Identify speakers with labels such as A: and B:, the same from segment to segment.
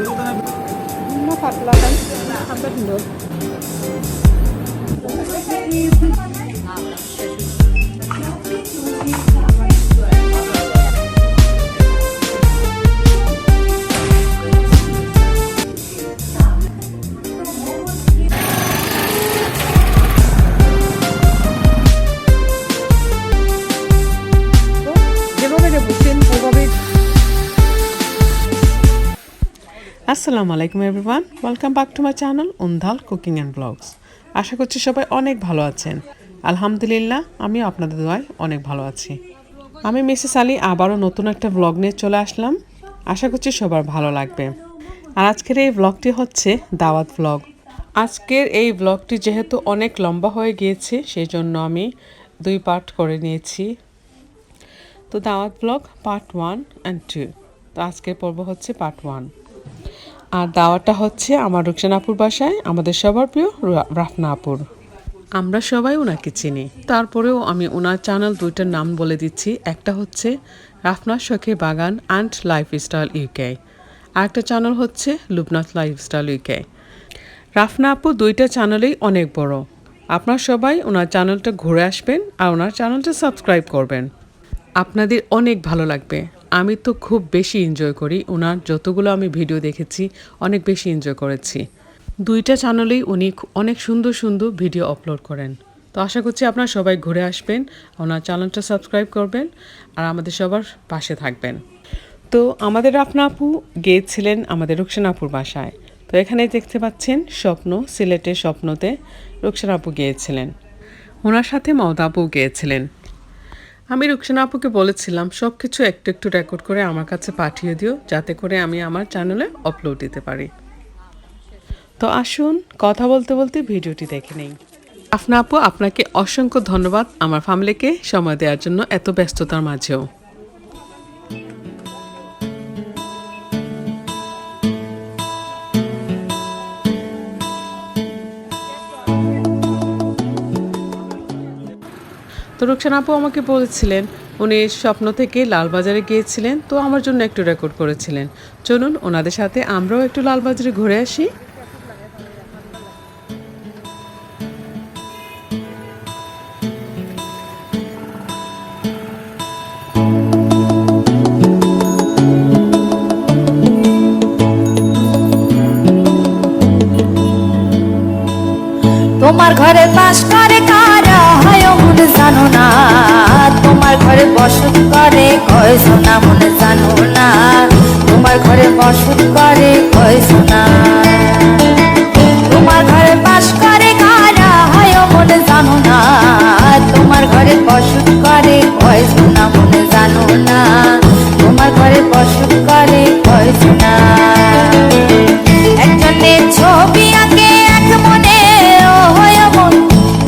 A: Patla kan sampai dulu. আসসালামু আলাইকুম everyone, welcome back to my channel উন্ধাল cooking and blogs. আশা করছি সবাই অনেক ভালো আছেন। আলহামদুলিল্লাহ, আমিও আপনাদের দোয়ায় অনেক ভালো আছি। আমি মিসেস আলী আবারও নতুন একটা ব্লগ নিয়ে চলে আসলাম। আশা করছি সবার ভালো লাগবে। আর আজকের এই ব্লগটি হচ্ছে দাওয়াত ব্লগ। আজকের এই ব্লগটি যেহেতু অনেক লম্বা হয়ে গিয়েছে, সেই জন্য আমি 2 পার্ট করে নিয়েছি। তো দাওয়াত ব্লগ পার্ট 1 অ্যান্ড 2। তো আজকের পর্ব হচ্ছে পার্ট 1। আর দাওয়াটা হচ্ছে আমার রুকসানা আপুর বাসায়, আমাদের সবার প্রিয় রাফনা আপুর। আমরা সবাই ওনাকে চিনি, তারপরেও আমি ওনার চ্যানেল 2টার নাম বলে দিচ্ছি। একটা হচ্ছে রাফনার শখে বাগান অ্যান্ড লাইফস্টাইল ইউকে, আর একটা চ্যানেল হচ্ছে লুবনাথ লাইফস্টাইল ইউকে। রাফনা আপু 2টা চ্যানেলেই অনেক বড়। আপনারা সবাই ওনার চ্যানেলটা ঘুরে আসবেন আর ওনার চ্যানেলটা সাবস্ক্রাইব করবেন, আপনাদের অনেক ভালো লাগবে। আমি তো খুব বেশি এনজয় করি, ওনার যতগুলো আমি ভিডিও দেখেছি অনেক বেশি এনজয় করেছি। 2টা চ্যানেলেই উনি অনেক সুন্দর সুন্দর ভিডিও আপলোড করেন। তো আশা করছি আপনারা সবাই ঘুরে আসবেন, ওনার চ্যানেলটা সাবস্ক্রাইব করবেন আর আমাদের সবার পাশে থাকবেন। তো আমাদের রাফনা আপু গিয়েছিলেন আমাদের রুকসানা আপুর বাসায়। তো এখানে দেখতে পাচ্ছেন স্বপ্ন, সিলেটের স্বপ্নতে রুকসানা আপু গিয়েছিলেন। ওনার সাথে মওদা আপু গিয়েছিলেন। আমি রুকসানা আপুকে বলেছিলাম সব কিছু একটু একটু রেকর্ড করে আমার কাছে পাঠিয়ে দিও, যাতে করে আমি আমার চ্যানেলে আপলোড দিতে পারি। তো আসুন কথা বলতে বলতে ভিডিওটি দেখে নেই। রাফনা আপু, আপনাকে অসংখ্য ধন্যবাদ আমার ফ্যামিলিকে সময় দেওয়ার জন্য এত ব্যস্ততার মাঝেও। তো রুকসানা আপু আমাকে বলেছিলেন উনি স্বপ্ন থেকে লালবাজারে গিয়েছিলেন, তো আমার জন্য একটু রেকর্ড করেছিলেন। চলুন ওনাদের সাথে আমরাও একটু লালবাজারে ঘুরে আসি।
B: তোমার ঘরে বাস করে কারা হয় মনে জানো না, তোমার ঘরে বসত করে কয় সোনা মনে জানো না, তোমার ঘরে বসত করে কয় সোনা। তোমার ঘরে বাস করে কারা হয় মনে জানো না, তোমার ঘরে বসত করে কয় সোনা মনে জানো না, তোমার ঘরে বসত করে কয় সোনা। একজনের ছবি আঁকে এক মনে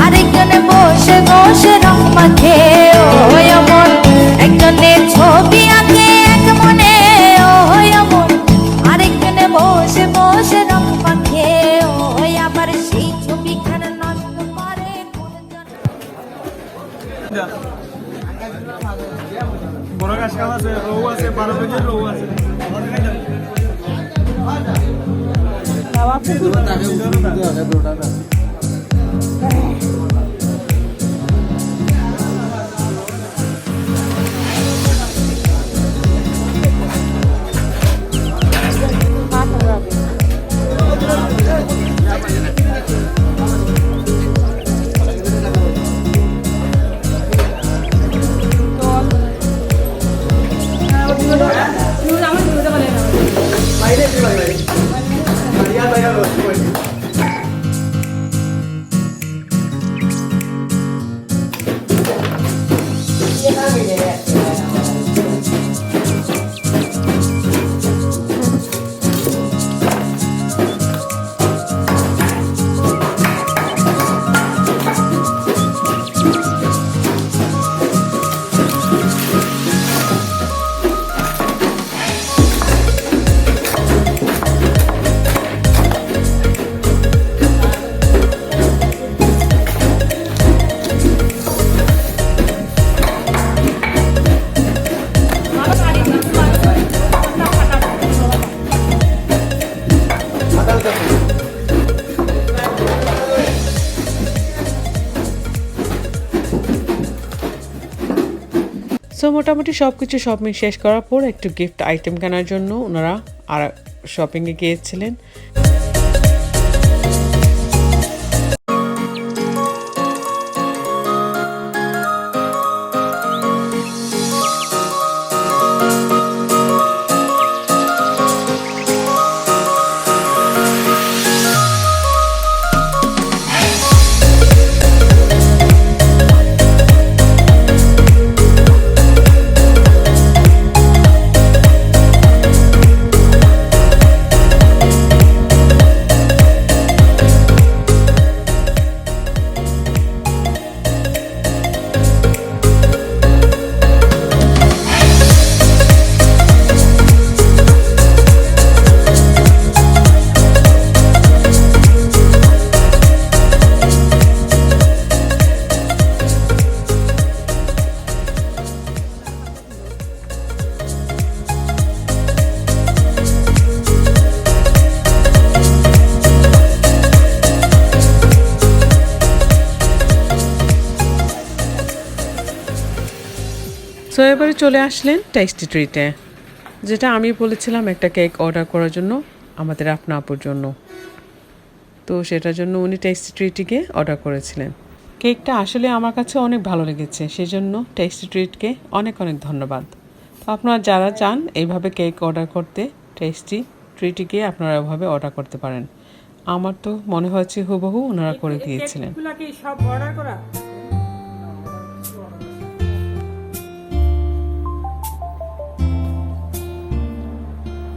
B: আরেকজনে বসে বসে রং মাখে ওই মন, একজনের ছবি আঁকে এক মনে ওই মন, আরেকজনে বসে বসে রং মাখে ওই আবার সেই ছবিখানা নষ্ট করে। বড় গাছ কাম আছে, রৌ আছে, 12 কেজির রৌ আছে।
A: সো মোটামুটি সব কিছু শপিং শেষ করার পর একটু গিফট আইটেম কেনার জন্য ওনারা আর শপিংয়ে গিয়েছিলেন। সো এবারে চলে আসলেন টেস্টি ট্রিটে, যেটা আমি বলেছিলাম একটা কেক অর্ডার করার জন্য আমাদের আপনা আপুর জন্য। তো সেটার জন্য উনি টেস্টি ট্রিটকে অর্ডার করেছিলেন। কেকটা আসলে আমার কাছে অনেক ভালো লেগেছে, সেজন্য টেস্টি ট্রিটকে অনেক অনেক ধন্যবাদ। তো আপনারা যারা চান এইভাবে কেক অর্ডার করতে, টেস্টি ট্রিটকে আপনারা এভাবে অর্ডার করতে পারেন। আমার তো মনে হয়েছে হুবহু ওনারা করে দিয়েছিলেন।
C: সব অর্ডার করা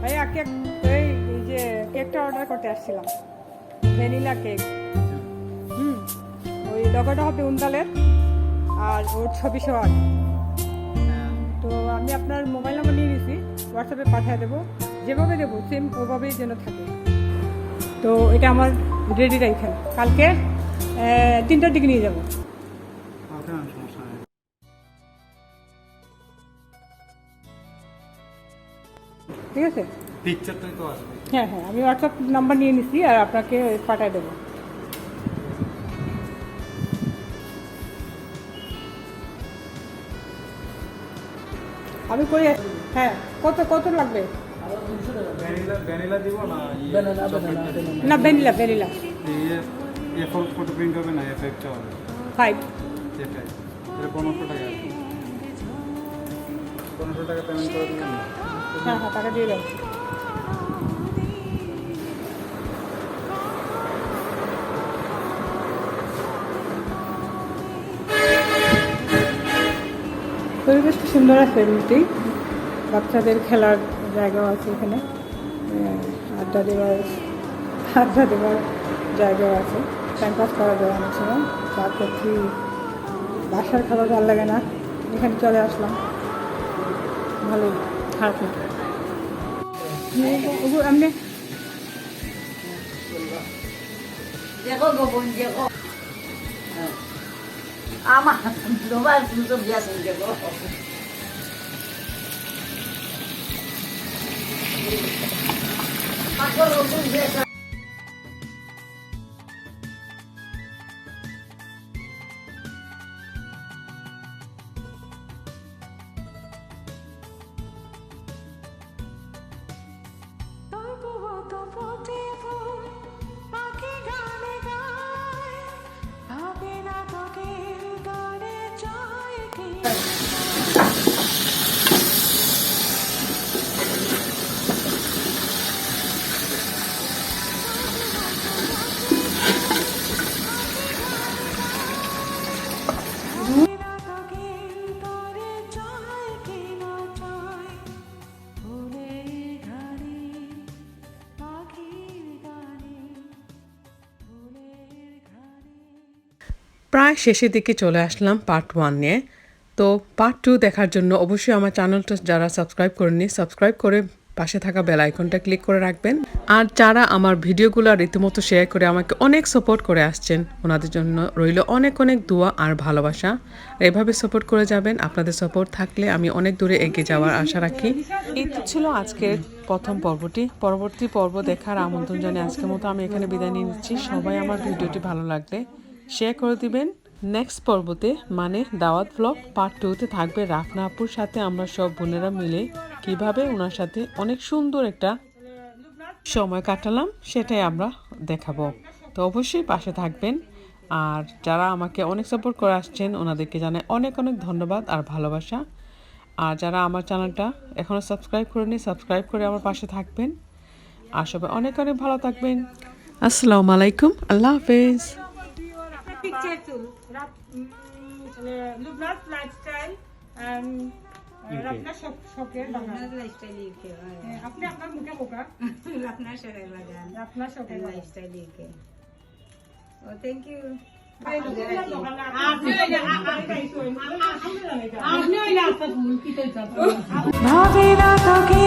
C: ভাইয়া কেক এই যে কেকটা অর্ডার করতে আসছিলাম, ভ্যানিলা কেক। ওই লোগোটা হবে উন্দালের আর ওর ছবি সহ। তো আমি আপনার মোবাইল নাম্বার নিয়ে নিয়েছি, হোয়াটসঅ্যাপে পাঠিয়ে দেবো, যেভাবে দেবো সেম ওভাবেই যেন থাকে। তো এটা আমার রেডি রাখেন, কালকে 3টার দিকে নিয়ে যাবো। ঠিক আছে, হ্যাঁ হ্যাঁ, আমি হোয়াটসঅ্যাপ নাম্বার নিয়ে নিচ্ছি আর আপনাকে পাঠিয়ে দেবো। আমি করে, হ্যাঁ, কত কত লাগবে? না, ভ্যানিলা ভ্যানিলা 5। হ্যাঁ হ্যাঁ, টাকা দিয়ে দাও। পরিবেশটা সুন্দর আছে, এমনিতেই বাচ্চাদের খেলার জায়গাও আছে এখানে, আড্ডা দেওয়ার জায়গাও আছে, টাইম পাস করা যায় অনেক সময়। চা করছি, বাসার খাবার ভালো লাগে না, এখানে চলে আসলাম, ভালোই, খারাপ না। আপনি
D: দেখো গোপন দেখো আমার তোমার সুন্দর বিয়াস দেখো পাগল নতুন বিয়াস।
A: প্রায় শেষের দিকে চলে আসলাম পার্ট 1 নিয়ে। তো পার্ট 2 দেখার জন্য অবশ্যই আমার চ্যানেলটা যারা সাবস্ক্রাইব করেননি, সাবস্ক্রাইব করে পাশে থাকা বেল আইকনটা ক্লিক করে রাখবেন। আর যারা আমার ভিডিওগুলো রীতিমতো শেয়ার করে আমাকে অনেক সাপোর্ট করে আসছেন, ওনাদের জন্য রইল অনেক অনেক দোয়া আর ভালোবাসা। এভাবে সাপোর্ট করে যাবেন, আপনাদের সাপোর্ট থাকলে আমি অনেক দূরে এগিয়ে যাওয়ার আশা রাখি। এই তো ছিল আজকের প্রথম পর্বটি। পরবর্তী পর্ব দেখার আমন্ত্রণ জানিয়ে আজকের মতো আমি এখানে বিদায় নিয়ে নিচ্ছি। সবাই আমার ভিডিওটি ভালো লাগলে শেয়ার করে দিবেন, নেক্সট পর্বতে মানে দাওয়াত ব্লগ পার্ট 2-তে থাকবে রাফনা আপুর সাথে আমরা সব বোনেরা মিলে কিভাবে ওনার সাথে অনেক সুন্দর একটা সময় কাটালাম সেটাই আমরা দেখাবো। তো অবশ্যই পাশে থাকবেন। আর যারা আমাকে অনেক সাপোর্ট করে আসছেন ওনাদেরকে জানাই অনেক অনেক ধন্যবাদ আর ভালোবাসা। আর যারা আমার চ্যানেলটা এখনও সাবস্ক্রাইব করেনি সাবস্ক্রাইব করে আমার পাশে থাকবেন। আর সবাই অনেক অনেক ভালো থাকবেন। আসসালামু আলাইকুম, আল্লাহ হাফেজ।
C: Picture tool, Lubna's lifestyle and Rafna শখের বাগান।
E: লাইফস্টাইল ইউকে
C: আপনি আপনার মুখে বোকা
E: আপনার শখের বাগান
C: আপনার শখের বাগান।
E: লাইফস্টাইল ইউকে ও থ্যাংক ইউ
C: আপনি ওই না আপনার ভুল কি
B: ভাবি না তোকে